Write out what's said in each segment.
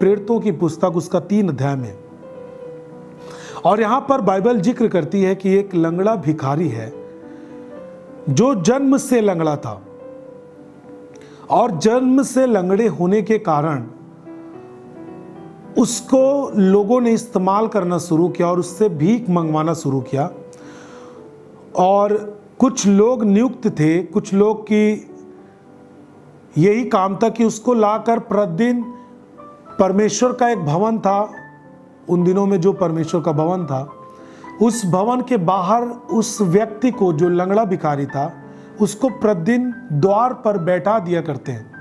प्रेरितों की पुस्तक उसका 3 अध्याय में। और यहां पर बाइबल जिक्र करती है कि एक लंगड़ा भिखारी है जो जन्म से लंगड़ा था, और जन्म से लंगड़े होने के कारण उसको लोगों ने इस्तेमाल करना शुरू किया और उससे भीख मंगवाना शुरू किया। और कुछ लोग नियुक्त थे, कुछ लोग की यही काम था कि उसको लाकर प्रतिदिन परमेश्वर का एक भवन था, उन दिनों में जो परमेश्वर का भवन था, उस भवन के बाहर उस व्यक्ति को, जो लंगड़ा भिखारी था, उसको प्रतिदिन द्वार पर बैठा दिया करते हैं।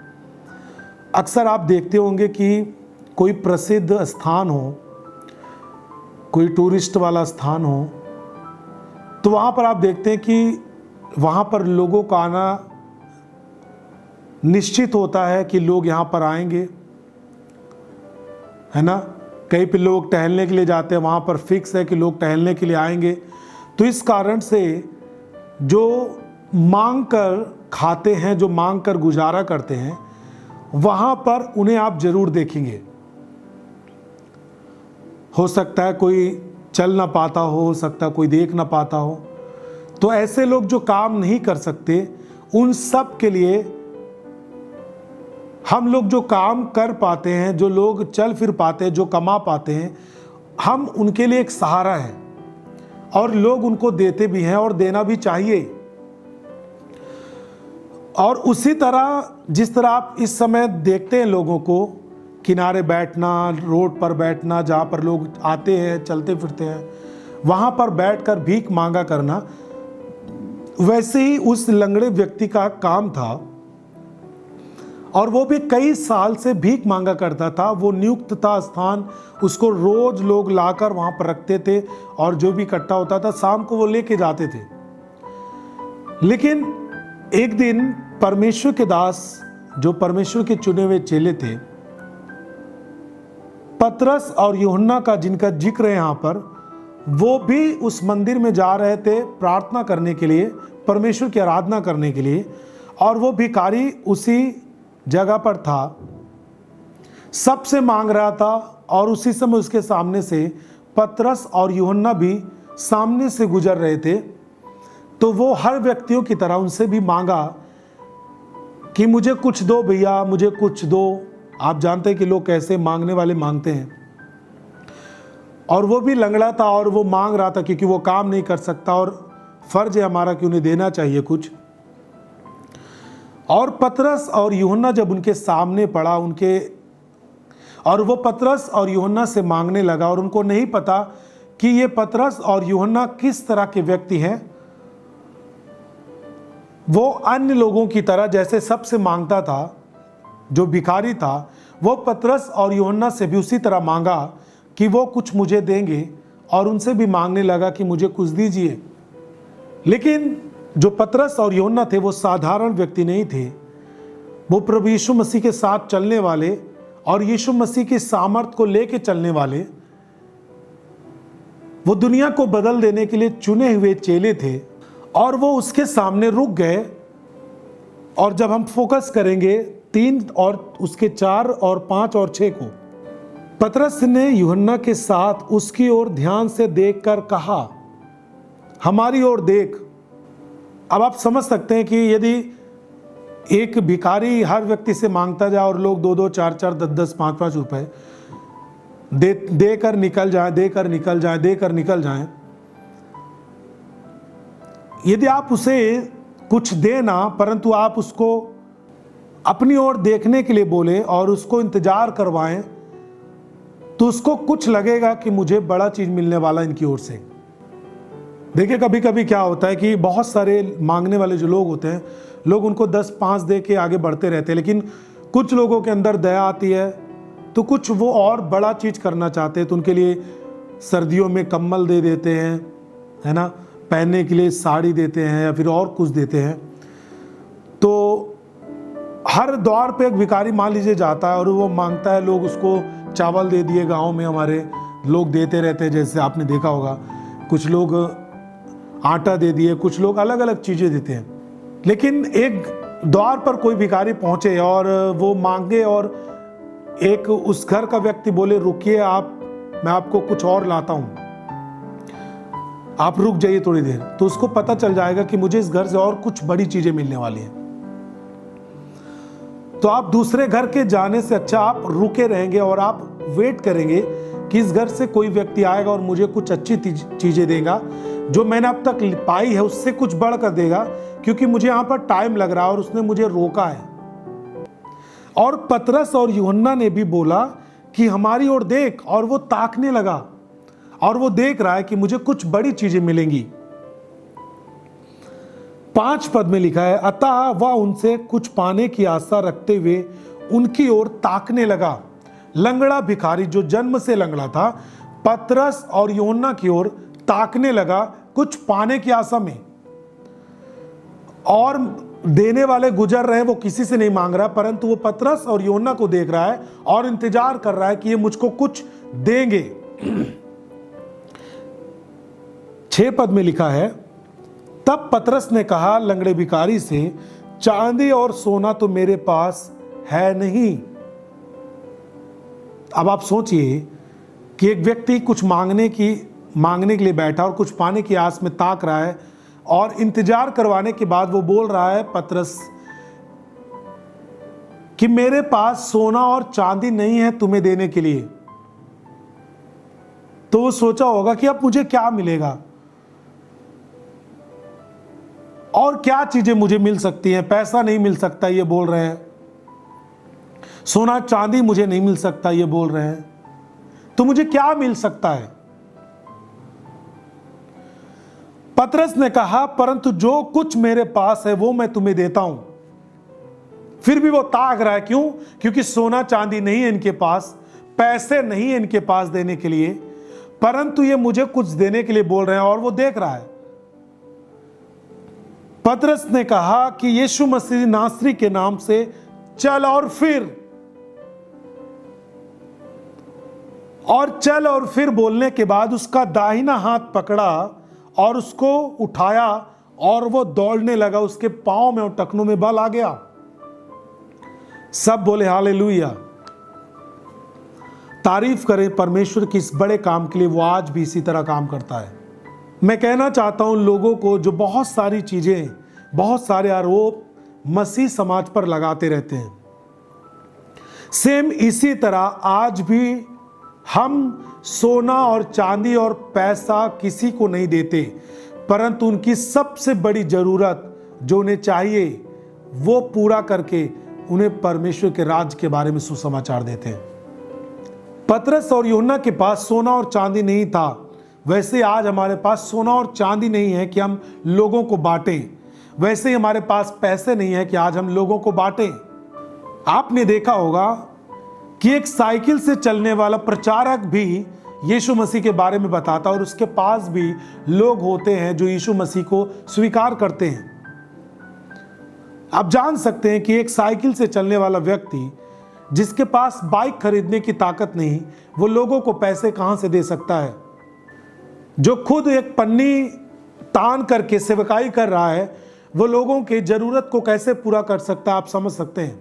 अक्सर आप देखते होंगे कि कोई प्रसिद्ध स्थान हो, कोई टूरिस्ट वाला स्थान हो, तो वहाँ पर आप देखते हैं कि वहाँ पर लोगों का आना निश्चित होता है कि लोग यहाँ पर आएंगे, है ना। कहीं पे लोग टहलने के लिए जाते हैं, वहाँ पर फिक्स है कि लोग टहलने के लिए आएंगे। तो इस कारण से जो मांग कर खाते हैं, जो मांग कर गुजारा करते हैं, वहाँ पर उन्हें आप जरूर देखेंगे। हो सकता है कोई चल ना पाता हो सकता है कोई देख ना पाता हो। तो ऐसे लोग जो काम नहीं कर सकते, उन सब के लिए हम लोग जो काम कर पाते हैं, जो लोग चल फिर पाते हैं, जो कमा पाते हैं, हम उनके लिए एक सहारा है और लोग उनको देते भी हैं और देना भी चाहिए। और उसी तरह जिस तरह आप इस समय देखते हैं लोगों को किनारे बैठना, रोड पर बैठना, जहाँ पर लोग आते हैं, चलते फिरते हैं, वहाँ पर बैठकर भीख मांगा करना, वैसे ही उस लंगड़े व्यक्ति का काम था। और वो भी कई साल से भीख मांगा करता था। वो नियुक्त था स्थान, उसको रोज लोग लाकर वहाँ पर रखते थे और जो भी इकट्ठा होता था शाम को वो लेके जाते थे। लेकिन एक दिन परमेश्वर के दास, जो परमेश्वर के चुने हुए चेले थे, पतरस और यूहन्ना का, जिनका जिक्र है यहाँ पर, वो भी उस मंदिर में जा रहे थे प्रार्थना करने के लिए, परमेश्वर की आराधना करने के लिए। और वो भिखारी उसी जगह पर था, सबसे मांग रहा था। और उसी समय उसके सामने से पतरस और यूहन्ना भी सामने से गुजर रहे थे। तो वो हर व्यक्तियों की तरह उनसे भी मांगा कि मुझे कुछ दो भैया, मुझे कुछ दो। आप जानते हैं कि लोग कैसे मांगने वाले मांगते हैं। और वो भी लंगड़ा था और वो मांग रहा था क्योंकि वो काम नहीं कर सकता और फर्ज है हमारा कि उन्हें देना चाहिए कुछ। और पतरस और यूहन्ना जब उनके सामने पड़ा, और वो पतरस और यूहन्ना से मांगने लगा, और उनको नहीं पता कि ये पतरस और यूहन्ना किस तरह के व्यक्ति हैं। वो अन्य लोगों की तरह जैसे सबसे मांगता था, जो भिखारी था, वो पतरस और यूहन्ना से भी उसी तरह मांगा कि वो कुछ मुझे देंगे, और उनसे भी मांगने लगा कि मुझे कुछ दीजिए। लेकिन जो पतरस और यूहन्ना थे वो साधारण व्यक्ति नहीं थे। वो प्रभु यीशु मसीह के साथ चलने वाले और यीशु मसीह की सामर्थ को लेके चलने वाले, वो दुनिया को बदल देने के लिए चुने हुए चेले थे। और वो उसके सामने रुक गए। और जब हम फोकस करेंगे 3 और उसके 4 और 5 और 6 को, पतरस ने यूहन्ना के साथ उसकी ओर ध्यान से देखकर कहा, हमारी ओर देख। अब आप समझ सकते हैं कि यदि एक भिखारी हर व्यक्ति से मांगता जाए और लोग 2-2, 4-4, 10-10, 5-5 रुपए देकर निकल जाए, देकर निकल जाए, यदि आप उसे कुछ देना, परंतु आप उसको अपनी ओर देखने के लिए बोले और उसको इंतजार करवाएं, तो उसको कुछ लगेगा कि मुझे बड़ा चीज मिलने वाला इनकी ओर से। देखिए कभी कभी क्या होता है कि बहुत सारे मांगने वाले जो लोग होते हैं, लोग उनको 10-5 दे के आगे बढ़ते रहते हैं। लेकिन कुछ लोगों के अंदर दया आती है, तो कुछ वो और बड़ा चीज करना चाहते हैं, तो उनके लिए सर्दियों में कंबल दे देते हैं, है ना, पहनने के लिए साड़ी देते हैं या फिर और कुछ देते हैं। तो हर द्वार पे एक भिखारी मान लीजिए जाता है और वो मांगता है, लोग उसको चावल दे दिए, गांव में हमारे लोग देते रहते हैं, जैसे आपने देखा होगा, कुछ लोग आटा दे दिए, कुछ लोग अलग अलग चीजें देते हैं। लेकिन एक द्वार पर कोई भिखारी पहुंचे और वो मांगे और एक उस घर का व्यक्ति बोले, रुकिए आप, मैं आपको कुछ और लाता हूं, आप रुक जाइए थोड़ी देर। तो उसको पता चल जाएगा कि मुझे इस घर से और कुछ बड़ी चीजें मिलने वाली हैं। तो आप दूसरे घर के जाने से अच्छा आप रुके रहेंगे और आप वेट करेंगे कि इस घर से कोई व्यक्ति आएगा और मुझे कुछ अच्छी चीजें देगा, जो मैंने अब तक पाई है उससे कुछ बढ़कर देगा, क्योंकि मुझे यहां पर टाइम लग रहा है और उसने मुझे रोका है। और पतरस और यूहन्ना ने भी बोला कि हमारी ओर देख, और वो ताकने लगा और वो देख रहा है कि मुझे कुछ बड़ी चीजें मिलेंगी। 5 पद में लिखा है, अतः वह उनसे कुछ पाने की आशा रखते हुए उनकी ओर ताकने लगा। लंगड़ा भिखारी जो जन्म से लंगड़ा था, पतरस और यूहन्ना की ओर ताकने लगा कुछ पाने की आशा में। और देने वाले गुजर रहे हैं, वो किसी से नहीं मांग रहा, परंतु वो पतरस और यूहन्ना को देख रहा है और इंतजार कर रहा है कि ये मुझको कुछ देंगे। 6 पद में लिखा है, तब पतरस ने कहा लंगड़े भिखारी से, चांदी और सोना तो मेरे पास है नहीं। अब आप सोचिए कि एक व्यक्ति कुछ मांगने के लिए बैठा और कुछ पाने की आस में ताक रहा है, और इंतजार करवाने के बाद वो बोल रहा है पतरस कि मेरे पास सोना और चांदी नहीं है तुम्हें देने के लिए। तो वो सोचा होगा कि अब मुझे क्या मिलेगा और क्या चीजें मुझे मिल सकती हैं। पैसा नहीं मिल सकता ये बोल रहे हैं, सोना चांदी मुझे नहीं मिल सकता ये बोल रहे हैं, तो मुझे क्या मिल सकता है। पतरस ने कहा, परंतु जो कुछ मेरे पास है वो मैं तुम्हें देता हूं। फिर भी वो ताक रहा है, क्यों? क्योंकि सोना चांदी नहीं है इनके पास, पैसे नहीं है इनके पास देने के लिए, परंतु ये मुझे कुछ देने के लिए बोल रहे हैं और वो देख रहा है। पतरस ने कहा कि यीशु मसीह नासरी के नाम से चल और फिर। और चल और फिर बोलने के बाद उसका दाहिना हाथ पकड़ा और उसको उठाया और वो दौड़ने लगा। उसके पांव में और टखनों में बल आ गया। सब बोले हालेलुया। तारीफ करें परमेश्वर की इस बड़े काम के लिए, वो आज भी इसी तरह काम करता है। मैं कहना चाहता हूं लोगों को जो बहुत सारी चीजें, बहुत सारे आरोप मसीह समाज पर लगाते रहते हैं, सेम इसी तरह आज भी हम सोना और चांदी और पैसा किसी को नहीं देते, परंतु उनकी सबसे बड़ी जरूरत जो उन्हें चाहिए वो पूरा करके उन्हें परमेश्वर के राज्य के बारे में सुसमाचार देते हैं। पतरस और यूहन्ना के पास सोना और चांदी नहीं था, वैसे आज हमारे पास सोना और चांदी नहीं है कि हम लोगों को बांटें। वैसे ही हमारे पास पैसे नहीं है कि आज हम लोगों को बांटें। आपने देखा होगा कि एक साइकिल से चलने वाला प्रचारक भी यीशु मसीह के बारे में बताता, और उसके पास भी लोग होते हैं जो यीशु मसीह को स्वीकार करते हैं। आप जान सकते हैं कि एक साइकिल से चलने वाला व्यक्ति जिसके पास बाइक खरीदने की ताकत नहीं, वो लोगों को पैसे कहां से दे सकता है। जो खुद एक पन्नी तान करके सेवकाई कर रहा है, वो लोगों की जरूरत को कैसे पूरा कर सकता है, आप समझ सकते हैं।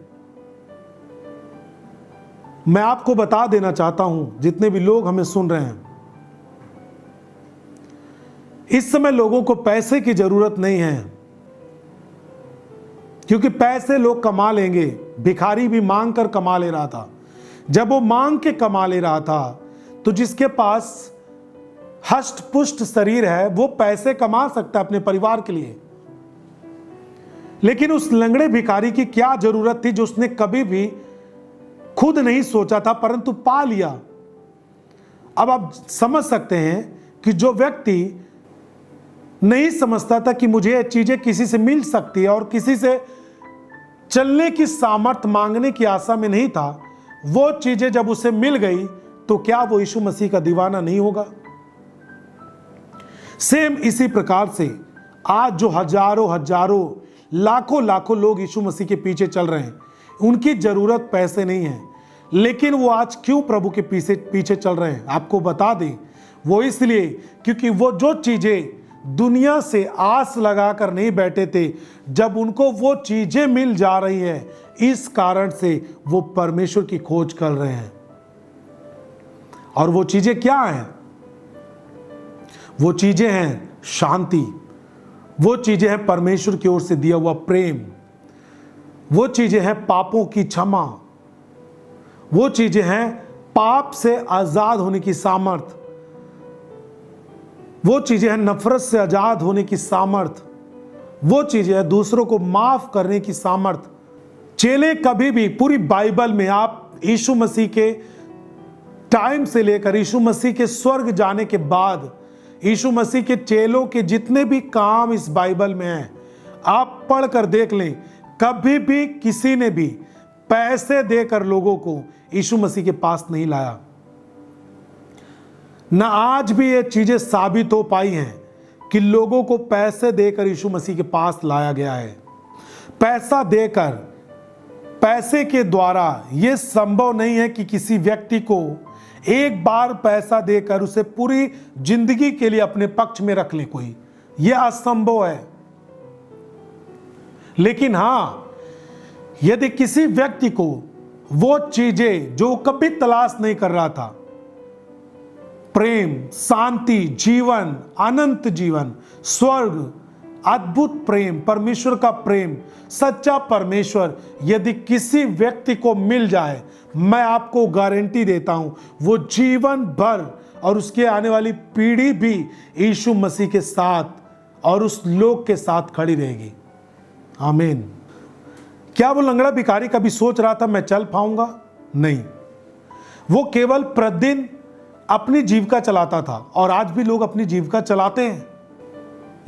मैं आपको बता देना चाहता हूं, जितने भी लोग हमें सुन रहे हैं, इस समय लोगों को पैसे की जरूरत नहीं है, क्योंकि पैसे लोग कमा लेंगे। भिखारी भी मांग कर कमा ले रहा था। जब वो मांग के कमा ले रहा था, तो जिसके पास हष्ट पुष्ट शरीर है वो पैसे कमा सकता है अपने परिवार के लिए। लेकिन उस लंगड़े भिखारी की क्या जरूरत थी जो उसने कभी भी खुद नहीं सोचा था, परंतु पा लिया। अब आप समझ सकते हैं कि जो व्यक्ति नहीं समझता था कि मुझे ये चीजें किसी से मिल सकती है और किसी से चलने की सामर्थ्य मांगने की आशा में नहीं था, वो चीजें जब उसे मिल गई तो क्या वो यीशु मसीह का दीवाना नहीं होगा? सेम इसी प्रकार से आज जो हजारों लाखों लोग यीशु मसीह के पीछे चल रहे हैं, उनकी जरूरत पैसे नहीं है, लेकिन वो आज क्यों प्रभु के पीछे चल रहे हैं आपको बता दें। वो इसलिए क्योंकि वो जो चीजें दुनिया से आस लगाकर नहीं बैठे थे, जब उनको वो चीजें मिल जा रही है, इस कारण से वो परमेश्वर की खोज कर रहे हैं। और वो चीजें क्या हैं? वो चीजें हैं शांति, वो चीजें हैं परमेश्वर की ओर से दिया हुआ प्रेम, वो चीजें हैं पापों की क्षमा, वो चीजें हैं पाप से आजाद होने की सामर्थ, वो चीजें हैं नफरत से आजाद होने की सामर्थ, वो चीजें हैं दूसरों को माफ करने की सामर्थ। चेले कभी भी पूरी बाइबल में आप यीशु मसीह के टाइम से लेकर यीशु मसीह के स्वर्ग जाने के बाद यीशु मसीह के चेलों के जितने भी काम इस बाइबल में हैं, आप पढ़कर देख लें, कभी भी किसी ने भी पैसे देकर लोगों को यीशु मसीह के पास नहीं लाया। न आज भी ये चीजें साबित हो पाई हैं कि लोगों को पैसे देकर यीशु मसीह के पास लाया गया है। पैसा देकर, पैसे के द्वारा यह संभव नहीं है कि किसी व्यक्ति को एक बार पैसा देकर उसे पूरी जिंदगी के लिए अपने पक्ष में रख ले कोई, यह असंभव है। लेकिन हां, यदि किसी व्यक्ति को वो चीजें जो कभी तलाश नहीं कर रहा था, प्रेम, शांति, जीवन, अनंत जीवन, स्वर्ग, अद्भुत प्रेम, परमेश्वर का प्रेम, सच्चा परमेश्वर, यदि किसी व्यक्ति को मिल जाए, मैं आपको गारंटी देता हूं वो जीवन भर और उसके आने वाली पीढ़ी भी यीशु मसीह के साथ और उस लोक के साथ खड़ी रहेगी। आमीन। क्या वो लंगड़ा भिखारी कभी सोच रहा था मैं चल पाऊंगा? नहीं, वो केवल प्रतिदिन अपनी जीविका चलाता था और आज भी लोग अपनी जीविका चलाते हैं।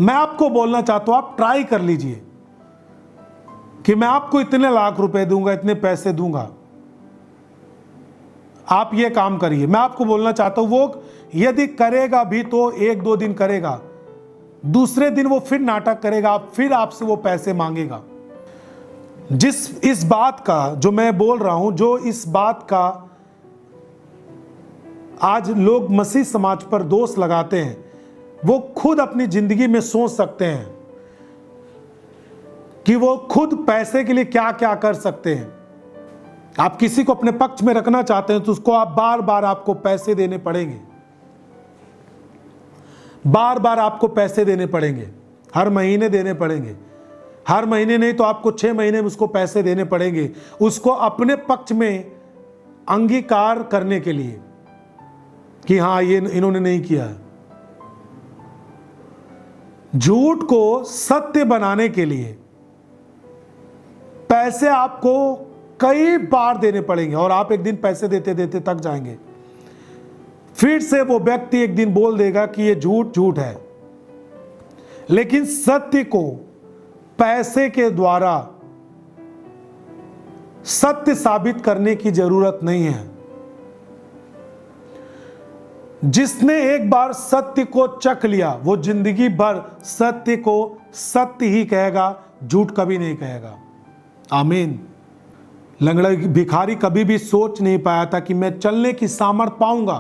मैं आपको बोलना चाहता हूं, आप ट्राई कर लीजिए कि मैं आपको इतने लाख रुपए दूंगा, इतने पैसे दूंगा, आप ये काम करिए। मैं आपको बोलना चाहता हूं, वो यदि करेगा भी तो एक दो दिन करेगा, दूसरे दिन वो फिर नाटक करेगा, फिर आपसे वो पैसे मांगेगा। इस बात का जो मैं बोल रहा हूं, जो इस बात का आज लोग मसीह समाज पर दोष लगाते हैं, वो खुद अपनी जिंदगी में सोच सकते हैं कि वो खुद पैसे के लिए क्या क्या कर सकते हैं। आप किसी को अपने पक्ष में रखना चाहते हैं तो उसको आप बार बार आपको पैसे देने पड़ेंगे, बार बार आपको पैसे देने पड़ेंगे, हर महीने देने पड़ेंगे, हर महीने नहीं तो आपको 6 महीने में उसको पैसे देने पड़ेंगे, उसको अपने पक्ष में अंगीकार करने के लिए कि हाँ ये इन्होंने नहीं किया है। झूठ को सत्य बनाने के लिए पैसे आपको कई बार देने पड़ेंगे और आप एक दिन पैसे देते देते थक जाएंगे। फिर से वो व्यक्ति एक दिन बोल देगा कि ये झूठ झूठ है। लेकिन सत्य को पैसे के द्वारा सत्य साबित करने की जरूरत नहीं है। जिसने एक बार सत्य को चख लिया वो जिंदगी भर सत्य को सत्य ही कहेगा, झूठ कभी नहीं कहेगा। आमीन। लंगड़ा भिखारी कभी भी सोच नहीं पाया था कि मैं चलने की सामर्थ पाऊंगा।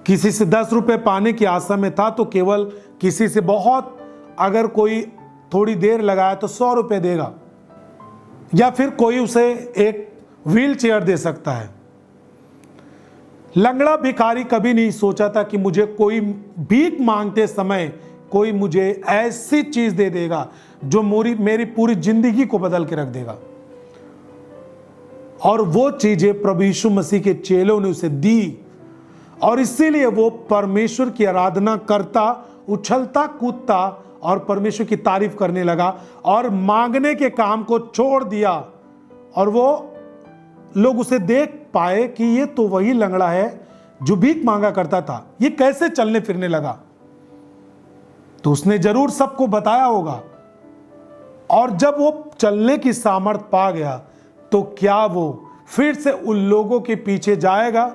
किसी से 10 रुपए पाने की आशा में था तो केवल किसी से बहुत, अगर कोई थोड़ी देर लगाया तो 100 रुपए देगा, या फिर कोई उसे एक व्हील चेयर दे सकता है। लंगड़ा भिखारी कभी नहीं सोचा था कि मुझे कोई भीख मांगते समय कोई मुझे ऐसी चीज दे देगा जो मेरी पूरी जिंदगी को बदल के रख देगा। और वो चीजें प्रभु यीशु मसीह के चेलों ने उसे दी और इसीलिए वो परमेश्वर की आराधना करता, उछलता कूदता और परमेश्वर की तारीफ करने लगा और मांगने के काम को छोड़ दिया। और वो लोग उसे देख पाए कि ये तो वही लंगड़ा है जो भीख मांगा करता था, ये कैसे चलने फिरने लगा। तो उसने जरूर सबको बताया होगा। और जब वो चलने की सामर्थ पा गया तो क्या वो फिर से उन लोगों के पीछे जाएगा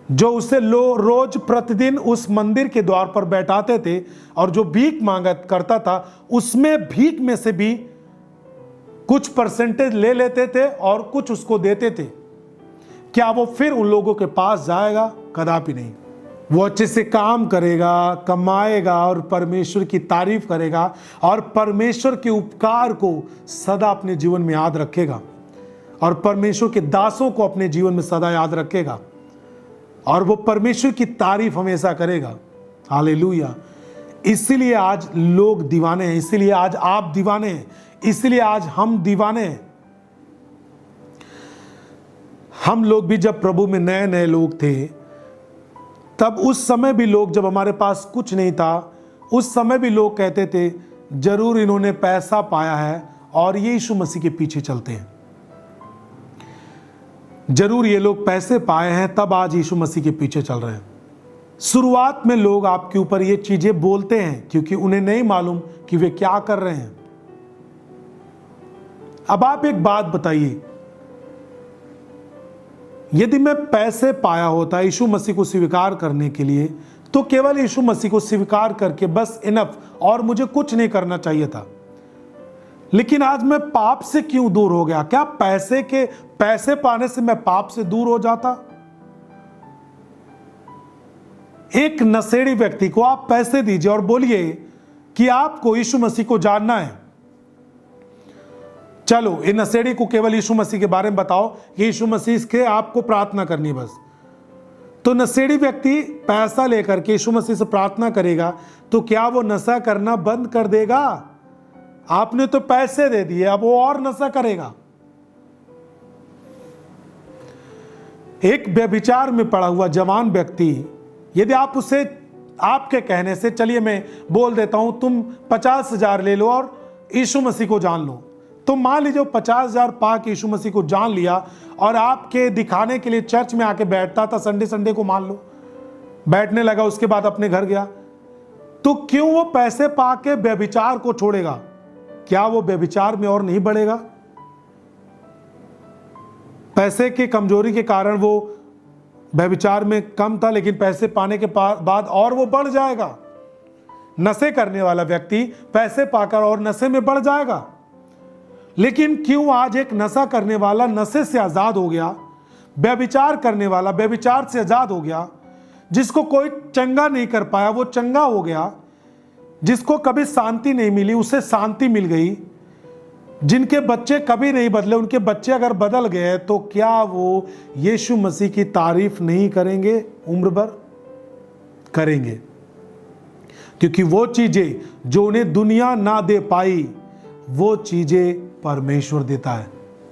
जो उसे रोज प्रतिदिन उस मंदिर के द्वार पर बैठाते थे और जो भीख मांगा करता था उसमें भीख में से भी कुछ परसेंटेज ले लेते थे और कुछ उसको देते थे? क्या वो फिर उन लोगों के पास जाएगा? कदापि नहीं। वो अच्छे से काम करेगा, कमाएगा और परमेश्वर की तारीफ करेगा और परमेश्वर के उपकार को सदा अपने जीवन में याद रखेगा और परमेश्वर के दासों को अपने जीवन में सदा याद रखेगा और वो परमेश्वर की तारीफ हमेशा करेगा। हालेलुया। इसीलिए आज लोग दीवाने हैं, इसीलिए आज आप दीवाने हैं, इसीलिए आज हम दीवाने हैं। हम लोग भी जब प्रभु में नए नए लोग थे, तब उस समय भी लोग, जब हमारे पास कुछ नहीं था, उस समय भी लोग कहते थे जरूर इन्होंने पैसा पाया है और ये यीशु मसीह के पीछे चलते हैं। जरूर ये लोग पैसे पाए हैं तब आज यीशु मसीह के पीछे चल रहे हैं। शुरुआत में लोग आपके ऊपर ये चीजें बोलते हैं क्योंकि उन्हें नहीं मालूम कि वे क्या कर रहे हैं। अब आप एक बात बताइए, यदि मैं पैसे पाया होता यीशु मसीह को स्वीकार करने के लिए, तो केवल यीशु मसीह को स्वीकार करके बस इनफ, और मुझे कुछ नहीं करना चाहिए था। लेकिन आज मैं पाप से क्यों दूर हो गया? क्या पैसे पाने से मैं पाप से दूर हो जाता? एक नशेड़ी व्यक्ति को आप पैसे दीजिए और बोलिए कि आपको यीशु मसीह को जानना है। चलो, इन नशेड़ी को केवल यीशु मसीह के बारे में बताओ कि यीशु मसीह के आपको प्रार्थना करनी बस। तो नशेड़ी व्यक्ति पैसा लेकर के यीशु मसीह से प्रार्थना करेगा तो क्या वो नशा करना बंद कर देगा? आपने तो पैसे दे दिए, अब वो और नशा करेगा। एक व्यभिचार में पड़ा हुआ जवान व्यक्ति, यदि आप उसे आपके कहने से, चलिए मैं बोल देता हूं तुम 50,000 ले लो और यीशु मसीह को जान लो, तो मान लीजिए 50,000 पाक यीशु मसीह को जान लिया और आपके दिखाने के लिए चर्च में आके बैठता था, संडे को मान लो बैठने लगा, उसके बाद अपने घर गया, तो क्यों वो पैसे पाके व्यभिचार को छोड़ेगा? क्या वो व्यभिचार में और नहीं बढ़ेगा? पैसे की कमजोरी के कारण वो व्यभिचार में कम था, लेकिन पैसे पाने के बाद और वो बढ़ जाएगा। नशे करने वाला व्यक्ति पैसे पाकर और नशे में बढ़ जाएगा। लेकिन क्यों आज एक नशा करने वाला नशे से आजाद हो गया, व्यभिचार करने वाला व्यभिचार से आजाद हो गया, जिसको कोई चंगा नहीं कर पाया वो चंगा हो गया, जिसको कभी शांति नहीं मिली उसे शांति मिल गई, जिनके बच्चे कभी नहीं बदले उनके बच्चे अगर बदल गए, तो क्या वो यीशु मसीह की तारीफ नहीं करेंगे? उम्र भर करेंगे, क्योंकि वो चीजें जो उन्हें दुनिया ना दे पाई, वो चीजें परमेश्वर देता है।